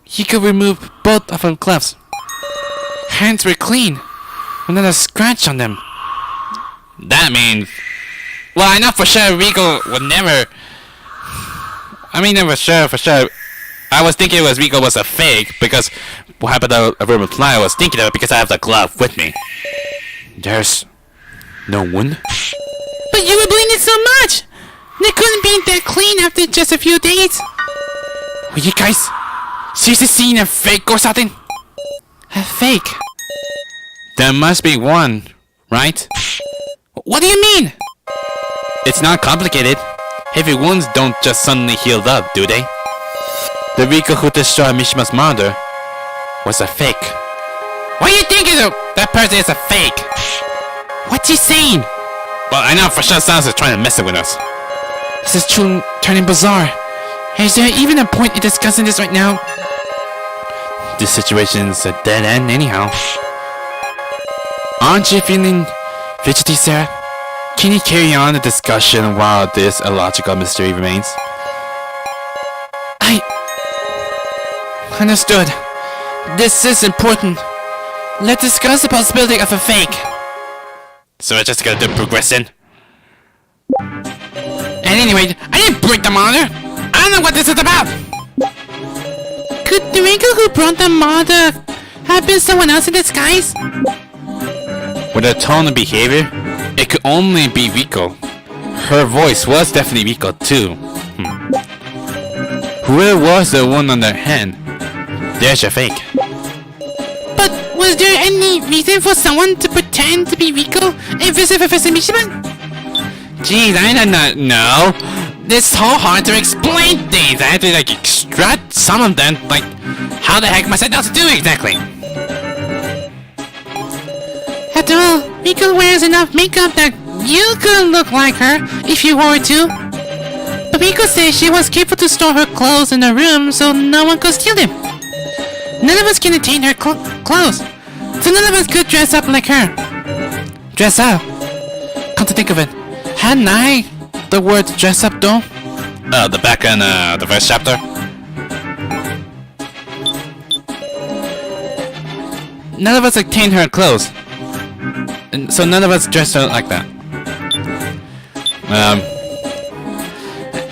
He could remove both of her gloves. Hands were clean, with not a scratch on them. That means... Well, I know for sure Reko would never... I mean, never sure, for sure. I was thinking Reko was a fake, because what happened to a reply, I was thinking of it because I have the glove with me. There's... no wound? But you were bleeding so much! They couldn't be that clean after just a few days. Were you guys seriously seeing a fake or something? A fake? There must be one, right? What do you mean? It's not complicated. Heavy wounds don't just suddenly heal up, do they? The Reko who destroyed Mishima's mother was a fake. Why are you thinking that person is a fake? What's he saying? Well, I know for sure Sara is trying to mess it with us. This is truly turning bizarre. Is there even a point in discussing this right now? This situation's a dead end anyhow. Aren't you feeling fidgety, Sara? Can you carry on the discussion while this illogical mystery remains? I... Understood. This is important. Let's discuss the possibility of a fake. So we're just gonna do progression. And anyway, I didn't break the monitor. I don't know what this is about. Could the Reko who brought the monitor have been someone else in disguise? With her tone and behavior, it could only be Reko. Her voice was definitely Reko too. Whoever was the one on their hand, there's your fake. But was there any reason for someone to pretend to be Reko and visit Professor Mishima? Jeez, I do not know. It's so hard to explain things. I have to like extract some of them. Like, how the heck must I know what to do exactly? After all, Reko wears enough makeup that you could look like her if you were to. But Reko says she was careful to store her clothes in her room so no one could steal them. None of us can attain her clothes, so none of us could dress up like her. Dress up? Come to think of it, hadn't I the word dress up though? The back in the first chapter? None of us obtained her clothes, and so none of us dressed her like that.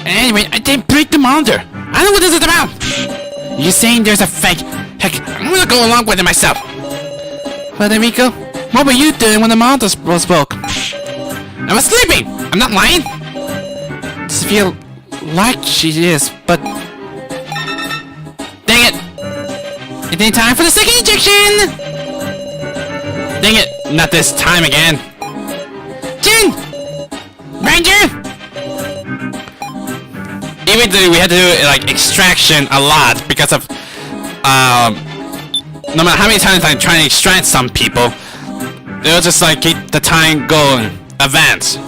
Anyway, I didn't break the monitor. I know what this is about. You're saying there's a fake. Heck, I'm gonna go along with it myself. But Reko, what were you doing when the monitor spoke? I was sleeping. I'm not lying. Just feel like she is, but dang it! It ain't time for the second injection. Dang it! Not this time again. Jin, Ranger. Even though we had to do like extraction a lot because of no matter how many times I try to extract some people, it'll just like keep the time going, advance.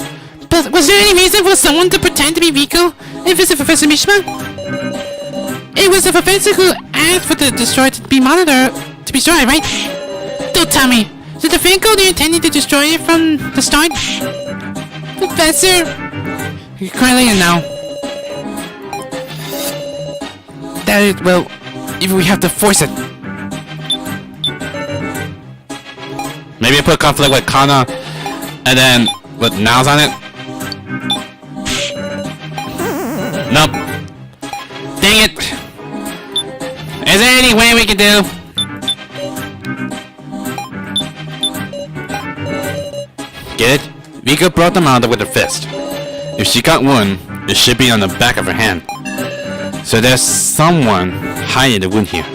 But was there any reason for someone to pretend to be Reko and visit Professor Mishima? It was the professor who asked for the destroyer to be monitored, to be destroyed, right? Don't tell me. Did the fan code you intended to destroy it from the start? Professor, you're quite late now. That is, well, if we have to force it. Maybe I put conflict with Kana and then with nows on it. Nope. Dang it. Is there any way we can do? Get it? Reko brought them out with her fist. If she got one, it should be on the back of her hand. So there's someone hiding the wound here.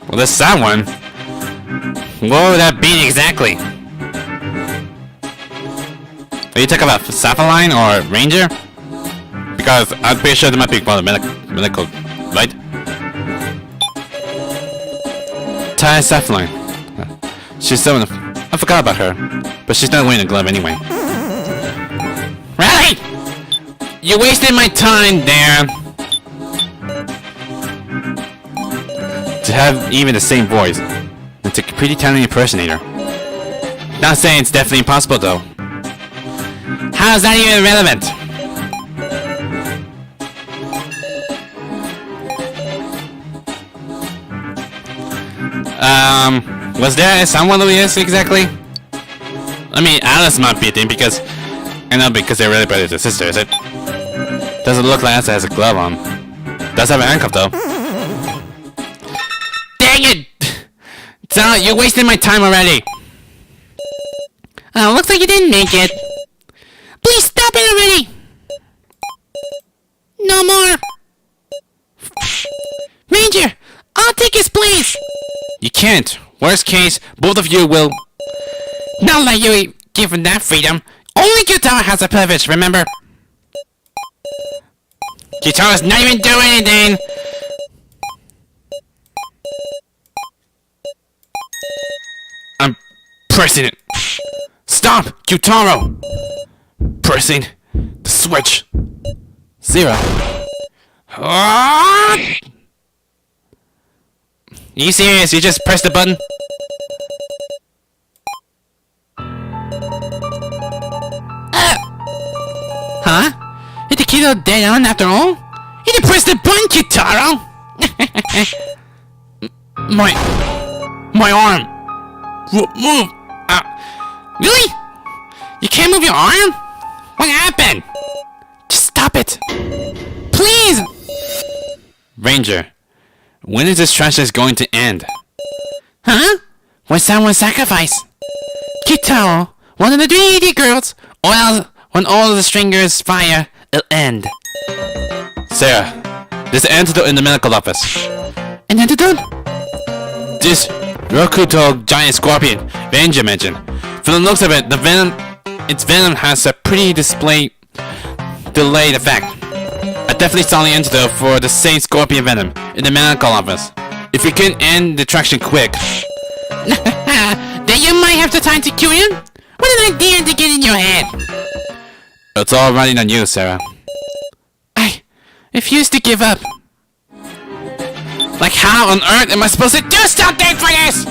Well, there's someone. What would that be exactly? Are you talking about Sapphire or Ranger? because I'm pretty sure there might be one of medical, right? Ty Sapphire. She's so... I forgot about her. But she's not wearing a glove anyway. Really? You wasted my time there. To have even the same voice. It's a pretty talented impersonator. Not saying it's definitely impossible though. How's that even relevant? Was there someone who is exactly? I mean, Alice might be a thing because... I know because they're really brothers and sisters. It doesn't look like Alice has a glove on. Does have an handcuff though. Dang it! So, you're wasting my time already. Oh, looks like you didn't make it. Please stop it already! No more! Ranger! I'll take his place! You can't. Worst case, both of you will... Not like you given that freedom. Only Q-taro has a privilege, remember? Q-taro's not even doing anything! I'm pressing it. Stop, Q-taro! Pressing the switch. 0. Are you serious? You just press the button? Huh? Is the kiddo dead on after all? You didn't press the button, Q-taro! My arm! Move! Really? You can't move your arm? What happened? Just stop it! Please! Ranger, when is this tragedy going to end? Huh? When someone sacrifice? Q-taro, one of the 3 idiot girls, or else when all of the stringers fire, it'll end. Sarah, there's an antidote in the medical office. An antidote? This Reko giant scorpion Ranger mentioned. From the looks of it, its venom has a pretty delayed effect. I definitely saw the antidote for the same scorpion venom in the medical office. If you can end the traction quick. Then you might have the time to kill him? What an idea to get in your head! It's all riding on you, Sarah. I refuse to give up. Like how on earth am I supposed to do something for this?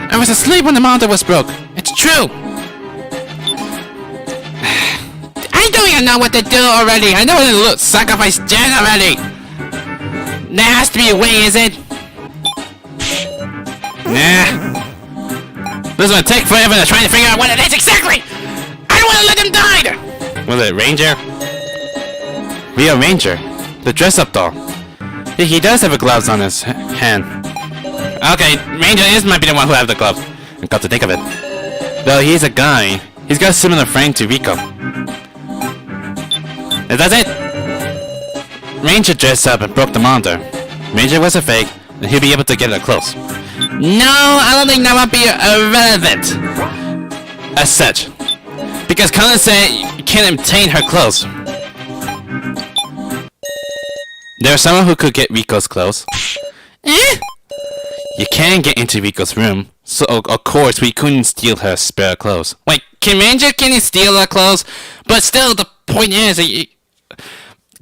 I was asleep when the monitor was broke. It's true. I don't even know what to do already. I know what to look. Sacrifice Jen already. There has to be a way, is it? Nah. This is gonna take forever to try to figure out what it is exactly. I don't want to let him die. Was it Ranger? Real Ranger, the dress-up doll. Yeah, he does have a gloves on his hand. Okay, Ranger might be the one who has the gloves. I got to think of it. Though he's a guy, he's got a similar frame to Reko. Is that it? Ranger dressed up and broke the monitor. Ranger was a fake, and he'll be able to get it close. No, I don't think that would be irrelevant. As such. Because Colin said you can't obtain her clothes. There's someone who could get Riko's clothes. Eh? You can get into Riko's room, so of course we couldn't steal her spare clothes. Wait, can he steal her clothes? But still, the point is,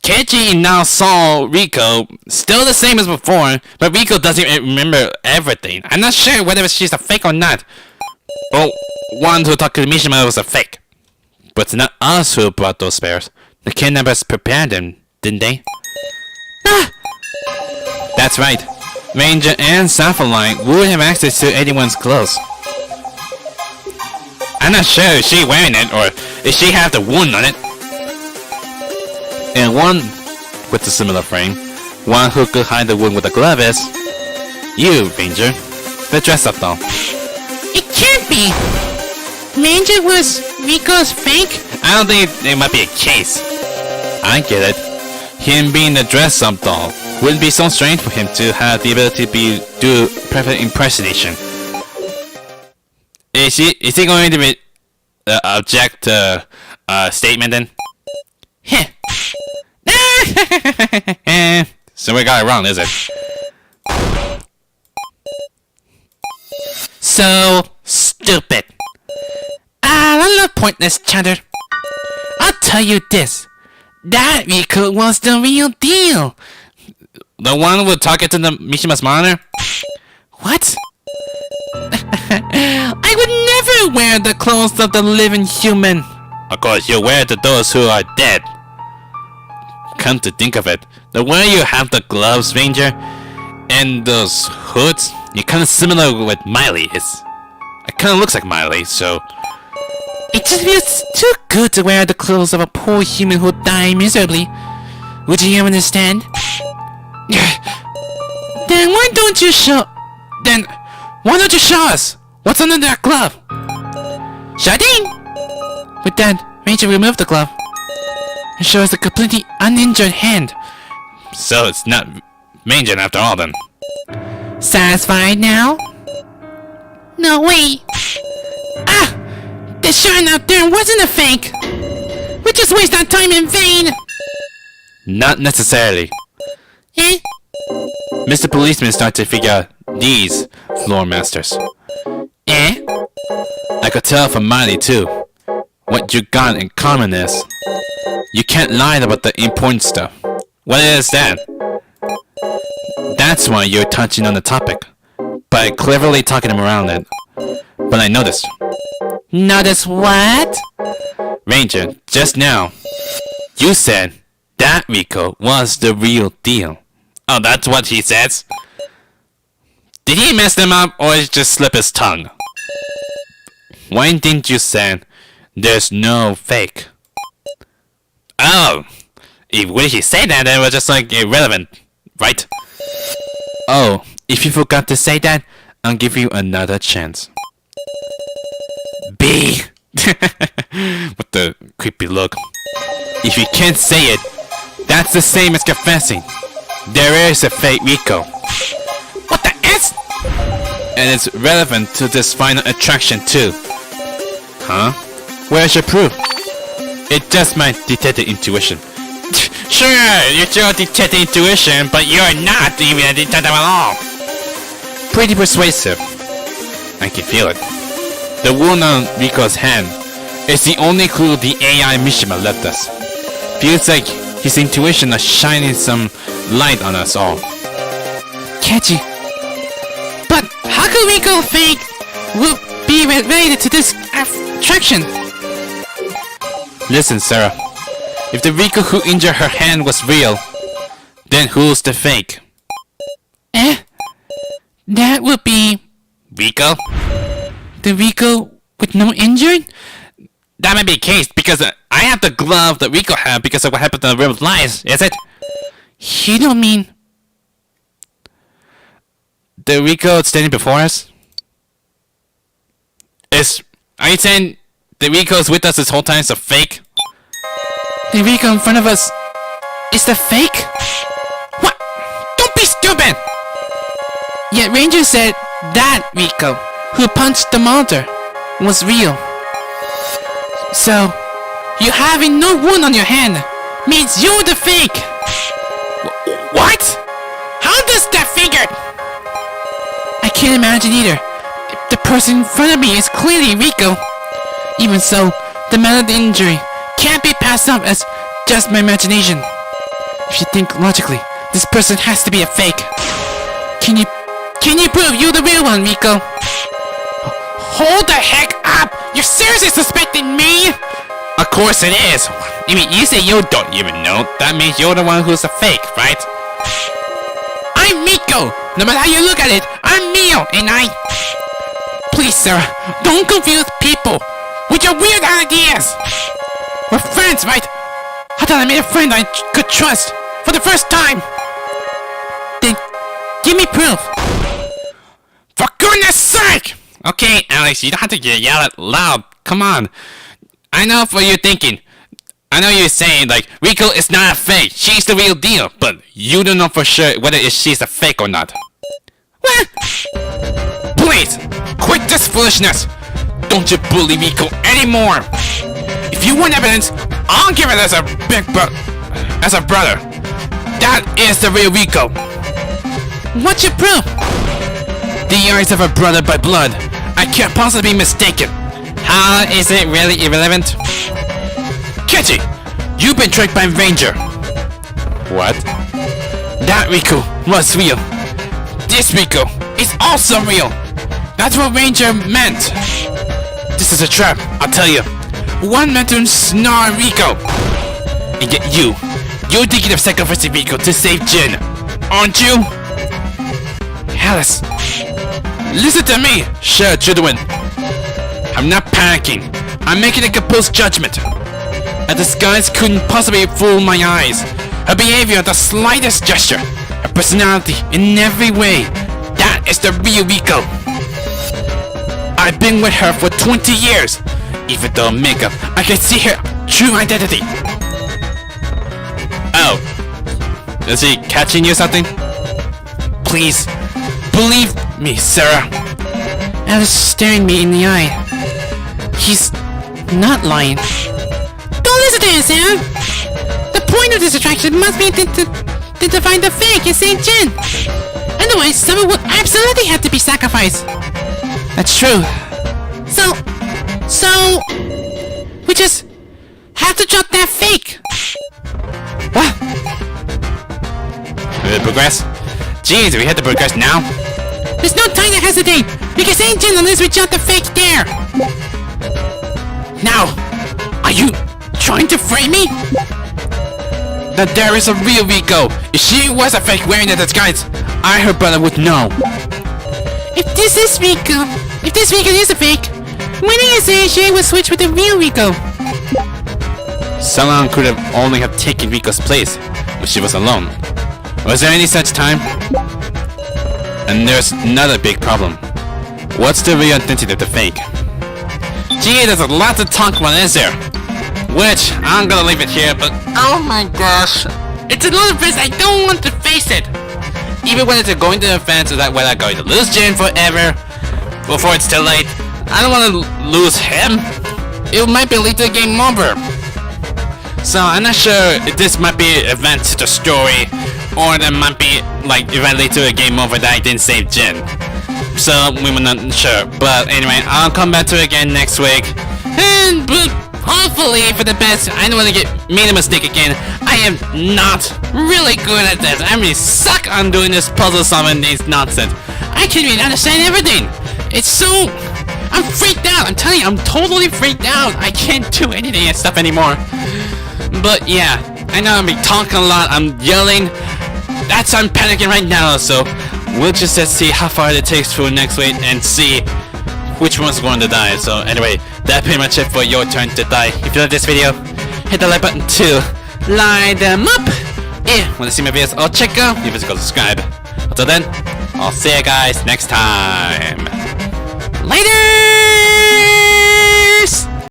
Keiji now saw Reko still the same as before, but Reko doesn't remember everything. I'm not sure whether she's a fake or not. Well, one who talked to Mishima was a fake. But it's not us who brought those spares. The kidnappers prepared them, didn't they? Ah! That's right. Ranger and Sapphire would have access to anyone's clothes. I'm not sure if she's wearing it or if she have the wound on it. And one with a similar frame, one who could hide the wound with a glove is you, Ranger, the dress-up doll. It can't be. Ranger was Riko's fake? I don't think it might be a case. I get it. Him being the dress-up doll wouldn't be so strange for him to have the ability to do perfect impersonation. Is he going to be object to statement then? So we got it wrong, is it? So stupid. I love pointless chatter. I'll tell you this. That Reko was the real deal. The one with talking to the Mishima's monitor? What? I would never wear the clothes of the living human. Of course, you wear to those who are dead. Come to think of it, the way you have the gloves, Ranger, and those hoods, you're kind of similar with Miley. It kind of looks like Miley, so... It just feels too good to wear the clothes of a poor human who died miserably. Would you understand? Then why don't you show us what's under that glove? Shading! With that, Ranger removed the glove and showed us a completely uninjured hand. So it's not Ranger after all then. Satisfied now? No, wait. Ah! The shine out there wasn't a fake. We just wasted our time in vain. Not necessarily. Eh? Mr. Policeman started to figure out these floor masters. Eh? I could tell from Miley too. What you got in common is you can't lie about the important stuff. What is that? That's why you're touching on the topic, by cleverly talking him around it. But I noticed. Notice what? Ranger, just now, you said that Reko was the real deal. Oh, that's what he says? Did he mess them up or just slip his tongue? Why didn't you say there's no fake? Oh, when he said that, it was just like irrelevant, right? Oh, if you forgot to say that, I'll give you another chance. B. What the creepy look. If you can't say it, that's the same as confessing. There is a fake Reko. What the S? And it's relevant to this final attraction too. Huh? Where's your proof? It's just my detective intuition. Sure, you're your detective intuition, but you're not even a detective at all. Pretty persuasive. I can feel it. The wound on Reko's hand is the only clue the AI Mishima left us. Feels like his intuition is shining some light on us all. Catchy. But how could Reko fake will be related to this attraction? Listen, Sara. If the Reko who injured her hand was real, then who's the fake? Eh? That would be... Reko? The Reko with no injured? That might be the case because I have the glove that Reko had because of what happened to the Rim of Lies, is it? You don't mean... The Reko standing before us? Are you saying the Reko's with us this whole time is a fake? The Reko in front of us is the fake? What? Don't be stupid! Yet Ranger said that Reko, who punched the monitor, was real. So, you having no wound on your hand means you're the fake! What? How does that figure? I can't imagine either. The person in front of me is clearly Reko. Even so, the amount of the injury can't be passed off as just my imagination. If you think logically, this person has to be a fake. Can you prove you're the real one, Reko? Hold the heck up! You're seriously suspecting me? Of course it is. I mean, you say you don't even know. That means you're the one who's a fake, right? I'm Reko. No matter how you look at it, I'm Mio, and I... Please, Sara, don't confuse people with your weird ideas. We're friends, right? I thought I made a friend I could trust for the first time. Then, give me proof. For goodness sake! Okay, Alex, you don't have to yell it loud. Come on. I know what you're thinking. I know you're saying, like, Reko is not a fake. She's the real deal. But you don't know for sure whether she's a fake or not. What? Please, quit this foolishness. Don't you bully Reko anymore. If you want evidence, I'll give it as a brother. That is the real Reko. What's your proof? The eyes of a brother by blood. I can't possibly be mistaken. How is it really irrelevant? Catchy! You've been tricked by Ranger. What? That Reko was real. This Reko is also real. That's what Ranger meant. This is a trap, I'll tell you. One meant to snarl Reko. And yet you're thinking of sacrificing Reko to save Jin, aren't you? Alice, listen to me, sure, children. I'm not panicking. I'm making a composed judgment. A disguise couldn't possibly fool my eyes. Her behavior, the slightest gesture, her personality in every way. That is the real Reko. I've been with her for 20 years. Even though makeup, I can see her true identity. Oh. Is he catching you or something? Please, believe me, Sara. Alice is staring me in the eye. He's not lying. Don't listen to him, Sara. The point of this attraction must be to find the fake in St. Jin. Otherwise, someone would absolutely have to be sacrificed. That's true. So we just have to drop that fake. What? Will it progress? Jeez, we have to progress now. There's no time to hesitate. We can St. Jin unless we drop the fake there. Now, are you trying to frame me? That there is a real Reko. If she was a fake wearing a disguise, her brother would know. If this is Reko is a fake, why didn't you say she would switch with the real Reko? Someone could have only have taken Reko's place when she was alone. Was there any such time? And there's another big problem. What's the real identity of the fake? Gee, there's a lot to talk about, is there? Which, I'm gonna leave it here, but oh my gosh. It's another face, I don't want to face it. even when it's going to the fence, is that when I'm going to lose Jin forever before it's too late? I don't want to lose him. It might be lead to a game over. So I'm not sure if this might be event to the story, or that might be like event lead to a game over that I didn't save Jin. So we were not sure. But anyway, I'll come back to it again next week. And but hopefully for the best. I don't want to made a mistake again. I am not really good at this. I really suck on doing this puzzle solving these nonsense. I can't even understand everything. It's so I'm freaked out. I'm telling you, I'm totally freaked out. I can't do anything and stuff anymore. But yeah, I know I'm talking a lot. I'm yelling. I'm panicking right now. So we'll just see how far it takes for next week and see which one's going to die. So anyway, that's pretty much it for your turn to die. If you like this video, hit the like button to light them up. If you want to see my videos or check out, you just go subscribe. Until then, I'll see you guys next time. Laters!